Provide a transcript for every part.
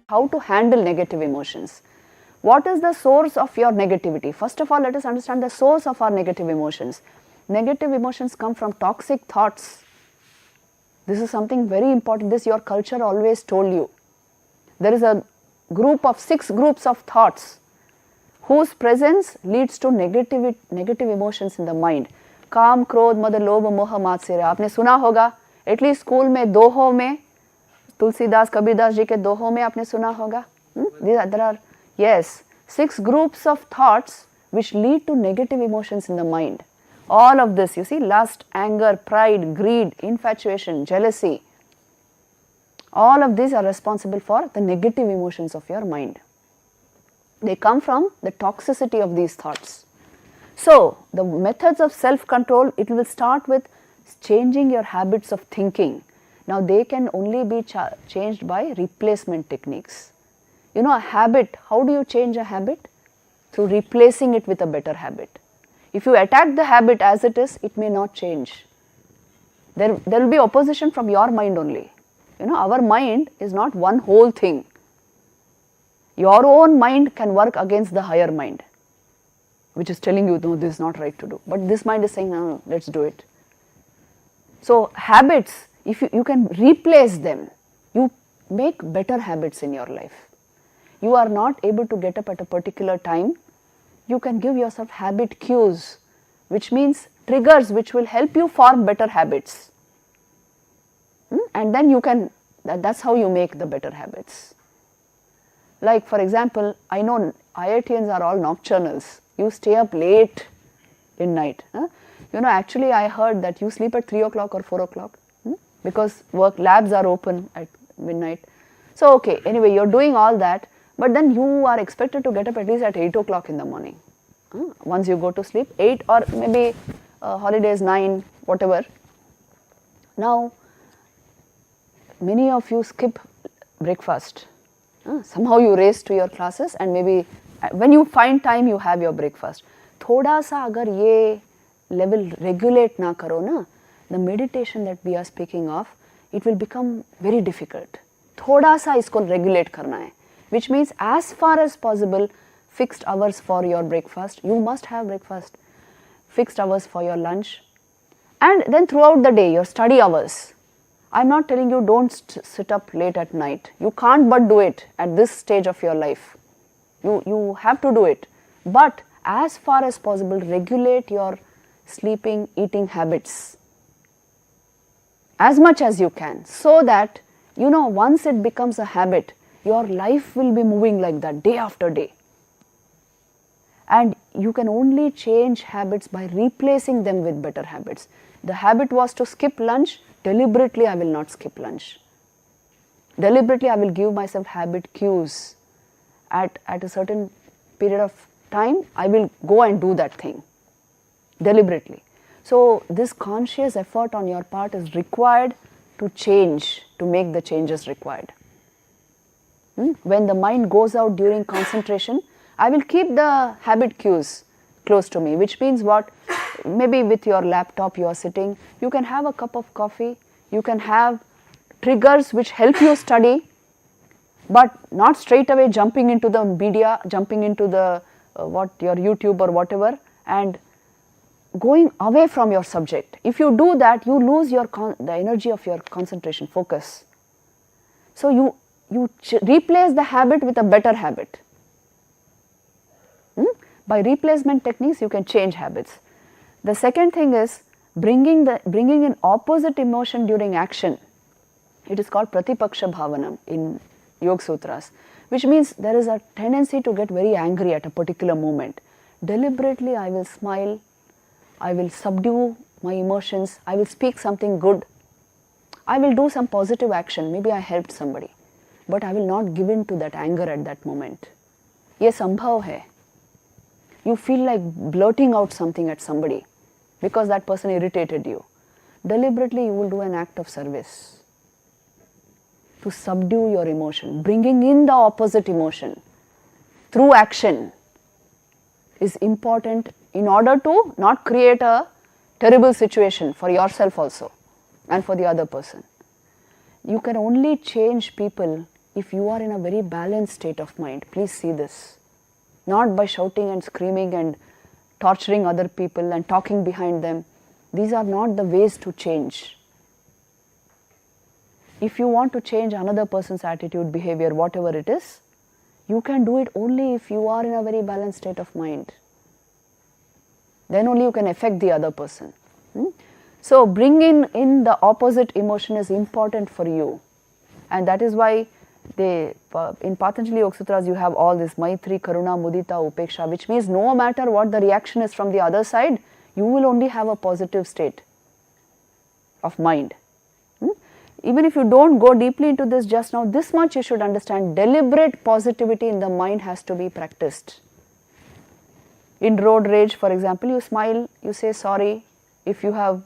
how to handle negative emotions. What is the source of your negativity? First of all, let us understand the source of our negative emotions. Negative emotions come from toxic thoughts. This is something very important. This your culture always told you. There is a group of 6 groups of thoughts whose presence leads to negative emotions in the mind. काम, क्रोध, मद, लोभ, मोह, मात्सर्य. आपने सुना होगा, at least school में दोहों में, तुलसीदास कबीरदास जी के दोहों में आपने सुना होगा. There are, yes, 6 groups of thoughts which lead to negative emotions in the mind. All of this, you see, lust, anger, pride, greed, infatuation, jealousy, all of these are responsible for the negative emotions of your mind. They come from the toxicity of these thoughts. So, the methods of self-control, it will start with changing your habits of thinking. Now, they can only be changed by replacement techniques. You know, a habit, how do you change a habit? Through replacing it with a better habit. If you attack the habit as it is, it may not change. There will be opposition from your mind only. You know, our mind is not one whole thing. Your own mind can work against the higher mind, which is telling you, no, this is not right to do. But this mind is saying, no, let's do it. So, habits, if you can replace them, you make better habits in your life. You are not able to get up at a particular time, you can give yourself habit cues, which means triggers which will help you form better habits. And then you can, that's how you make the better habits. Like for example, I know IITians are all nocturnals. You stay up late in night. You know, actually I heard that you sleep at 3 o'clock or 4 o'clock because labs are open at midnight. So okay, anyway, you're doing all that, but then you are expected to get up at least at 8 o'clock in the morning. Once you go to sleep, 8 or maybe holidays 9, whatever. Now, many of you skip breakfast. Somehow you race to your classes and maybe when you find time you have your breakfast. Thoda sa agar ye level regulate na karo na, the meditation that we are speaking of, it will become very difficult. Thoda sa isko regulate karna hai, which means as far as possible, fixed hours for your breakfast, you must have breakfast, fixed hours for your lunch, and then throughout the day, your study hours. I am not telling you don't sit up late at night. You can't but do it at this stage of your life. You have to do it. But as far as possible, regulate your sleeping, eating habits as much as you can, so that, you know, once it becomes a habit, your life will be moving like that day after day. And you can only change habits by replacing them with better habits. The habit was to skip lunch. Deliberately, I will not skip lunch. Deliberately, I will give myself habit cues. At a certain period of time, I will go and do that thing. Deliberately. So, this conscious effort on your part is required to change, to make the changes required. When the mind goes out during concentration, I will keep the habit cues close to me, which means what? Maybe with your laptop you are sitting, you can have a cup of coffee, you can have triggers which help you study, but not straight away jumping into the media, jumping into the your YouTube or whatever, and going away from your subject. If you do that, you lose the energy of your concentration, focus. So you replace the habit with a better habit. By replacement techniques, you can change habits. The second thing is bringing in opposite emotion during action. It is called Pratipaksha Bhavanam in Yoga Sutras, which means there is a tendency to get very angry at a particular moment. Deliberately, I will smile, I will subdue my emotions, I will speak something good, I will do some positive action, maybe I helped somebody, but I will not give in to that anger at that moment. Ye sambhav hai. You feel like blurting out something at somebody because that person irritated you. Deliberately, you will do an act of service to subdue your emotion. Bringing in the opposite emotion through action is important in order to not create a terrible situation for yourself also and for the other person. You can only change people if you are in a very balanced state of mind. Please see this. Not by shouting and screaming and torturing other people and talking behind them. These are not the ways to change. If you want to change another person's attitude, behavior, whatever it is, you can do it only if you are in a very balanced state of mind. Then only you can affect the other person. So bringing in the opposite emotion is important for you, and that is why in Patanjali Yoga Sutras you have all this Maitri, Karuna, Mudita, Upeksha, which means no matter what the reaction is from the other side, you will only have a positive state of mind. Even if you don't go deeply into this just now, this much you should understand: deliberate positivity in the mind has to be practiced. In road rage, for example, you smile, you say sorry if you have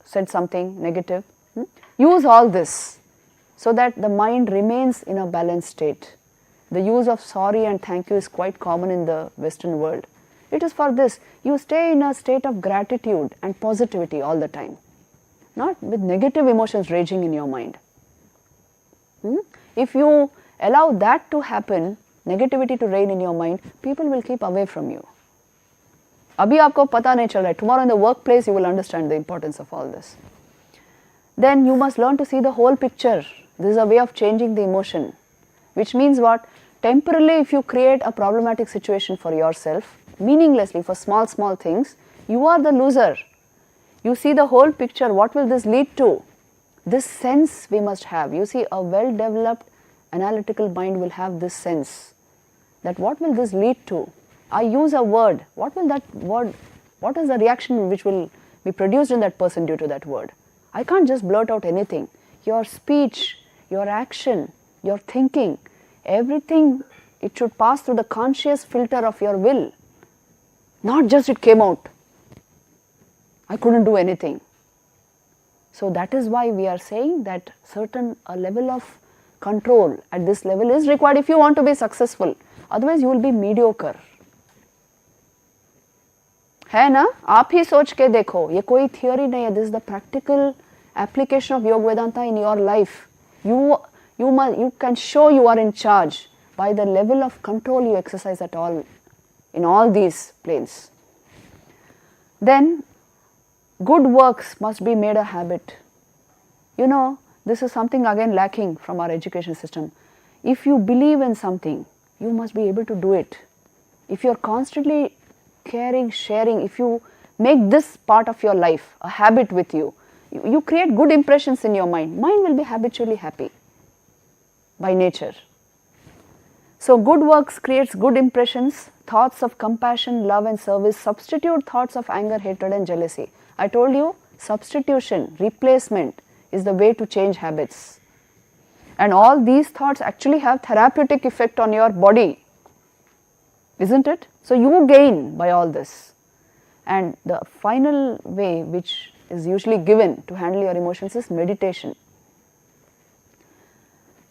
said something negative. Use all this so that the mind remains in a balanced state. The use of sorry and thank you is quite common in the Western world. It is for this. You stay in a state of gratitude and positivity all the time, not with negative emotions raging in your mind. If you allow that to happen, negativity to reign in your mind, people will keep away from you. अभी आपको पता नहीं चल रहा है. Tomorrow in the workplace you will understand the importance of all this. Then you must learn to see the whole picture. This is a way of changing the emotion. Which means what? Temporarily, if you create a problematic situation for yourself, meaninglessly for small things, you are the loser. You see the whole picture. What will this lead to? This sense we must have. You see, a well-developed analytical mind will have this sense that what will this lead to? I use a word. What will that word, what is the reaction which will be produced in that person due to that word? I can't just blurt out anything. Your speech, your action, your thinking, everything, it should pass through the conscious filter of your will. Not just it came out. I couldn't do anything. So that is why we are saying that a level of control at this level is required if you want to be successful. Otherwise you will be mediocre. है ना? आप ही सोच के देखो, ये कोई theory नहीं है. This is the practical application of Yoga Vedanta in your life. You can show you are in charge by the level of control you exercise at all, in all these planes. Then good works must be made a habit. You know, this is something again lacking from our education system. If you believe in something, you must be able to do it. If you are constantly caring, sharing, if you make this part of your life a habit with you, you create good impressions in your mind. Mind will be habitually happy by nature. So good works creates good impressions. Thoughts of compassion, love and service substitute thoughts of anger, hatred and jealousy. I told you, substitution, replacement is the way to change habits. And all these thoughts actually have therapeutic effect on your body, isn't it? So you gain by all this. And the final way which is usually given to handle your emotions is meditation.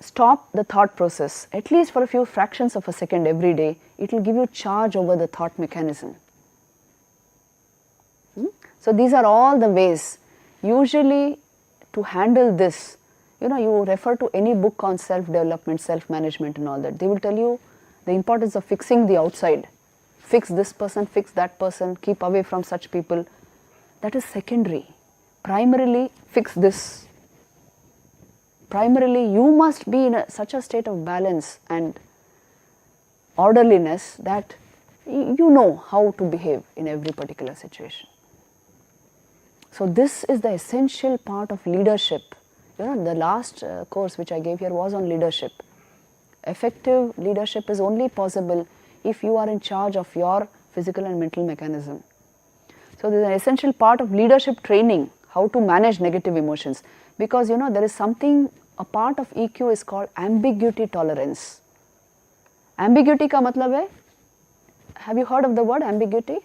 Stop the thought process, at least for a few fractions of a second every day. It will give you charge over the thought mechanism. So these are all the ways. Usually to handle this, you know, you refer to any book on self-development, self-management and all that. They will tell you the importance of fixing the outside. Fix this person, fix that person, keep away from such people. That is secondary. Primarily, fix this. Primarily, you must be in such a state of balance and orderliness that you know how to behave in every particular situation. So this is the essential part of leadership. You know, the last course which I gave here was on leadership. Effective leadership is only possible if you are in charge of your physical and mental mechanism. So this is an essential part of leadership training, how to manage negative emotions. Because you know, there is something, a part of EQ is called ambiguity tolerance. Ambiguity ka matlab hai, have you heard of the word ambiguity?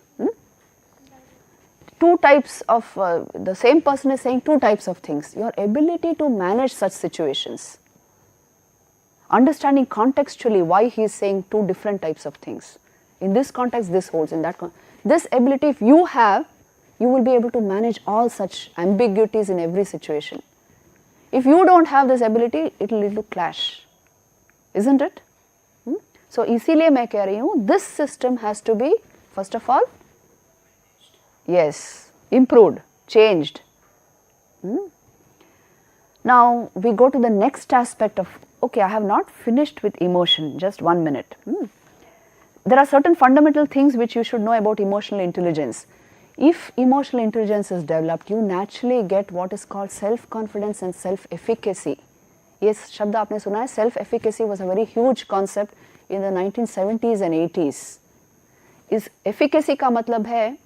Two types of, the same person is saying two types of things. Your ability to manage such situations. Understanding contextually why he is saying two different types of things. In this context, this holds, in that context. This ability, if you have, you will be able to manage all such ambiguities in every situation. If you don't have this ability, it will lead to clash. isn't it? So इसीलिए मैं कह रही हूँ, this system has to be first of all, yes, improved, changed. Now we go to the next aspect of, okay, I have not finished with emotion, just 1 minute. There are certain fundamental things which you should know about emotional intelligence. If emotional intelligence is developed, you naturally get what is called self-confidence and self-efficacy. Yes, शब्द आपने सुना है, self-efficacy was a very huge concept in the 1970s and 80s. इस efficacy का मतलब है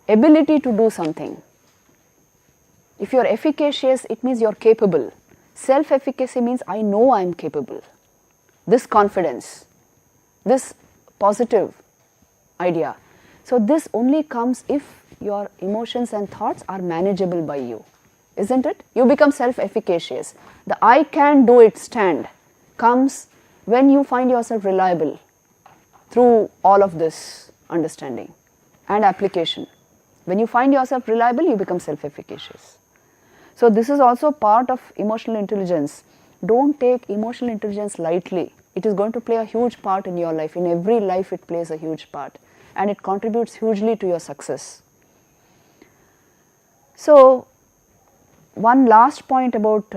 ability to do something. If you are efficacious, it means you are capable. Self-efficacy means I know I am capable. This confidence, this positive idea. So this only comes if your emotions and thoughts are manageable by you, isn't it? You become self-efficacious. The I can do it stand comes when you find yourself reliable through all of this understanding and application. When you find yourself reliable, you become self-efficacious. So this is also part of emotional intelligence. Don't take emotional intelligence lightly. It is going to play a huge part in your life. In every life it plays a huge part, and it contributes hugely to your success. So one last point about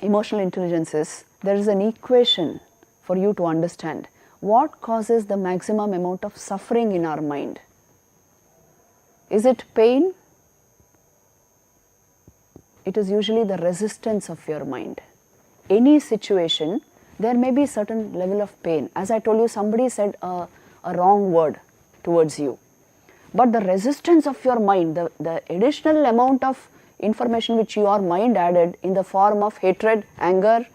emotional intelligence is, there is an equation for you to understand. What causes the maximum amount of suffering in our mind? Is it pain? It is usually the resistance of your mind. Any situation, there may be certain level of pain. As I told you, somebody said a wrong word towards you. But the resistance of your mind, the additional amount of information which your mind added in the form of hatred, anger,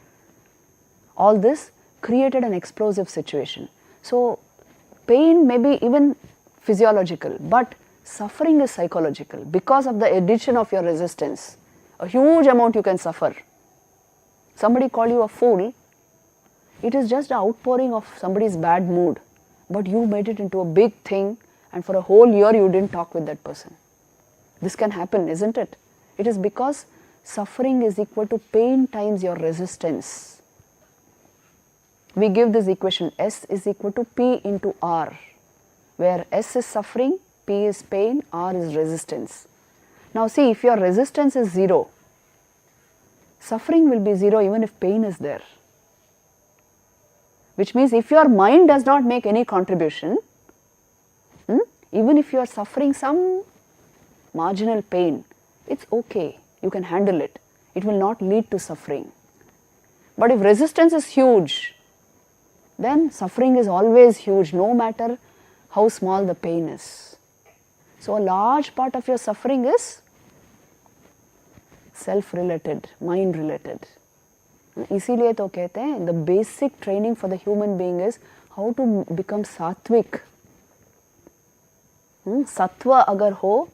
all this created an explosive situation. So pain may be even physiological, but suffering is psychological because of the addition of your resistance. A huge amount you can suffer. Somebody call you a fool, it is just an outpouring of somebody's bad mood, but you made it into a big thing, and for a whole year you didn't talk with that person. This can happen, isn't it? It is because suffering is equal to pain times your resistance. We give this equation, S is equal to P into R, where S is suffering, P is pain, R is resistance. Now see, if your resistance is 0, suffering will be 0 even if pain is there. Which means if your mind does not make any contribution, even if you are suffering some marginal pain, it's okay, you can handle it. It will not lead to suffering. But if resistance is huge, then suffering is always huge, no matter how small the pain is. So a large part of your suffering is self-related, mind-related. इसीलिए तो कहते हैं, the basic training for the human being is how to become सात्विक. सत्व अगर हो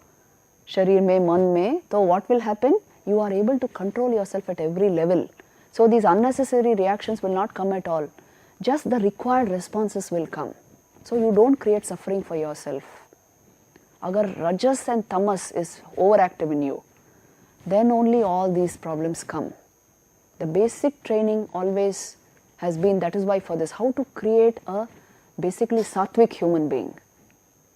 शरीर में, मन में, तो what will happen? You are able to control yourself at every level. So these unnecessary reactions will not come at all. Just the required responses will come. So you don't create suffering for yourself. Agar rajas and tamas is overactive in you, then only all these problems come. The basic training always has been, that is why for this, how to create a basically sattvic human being.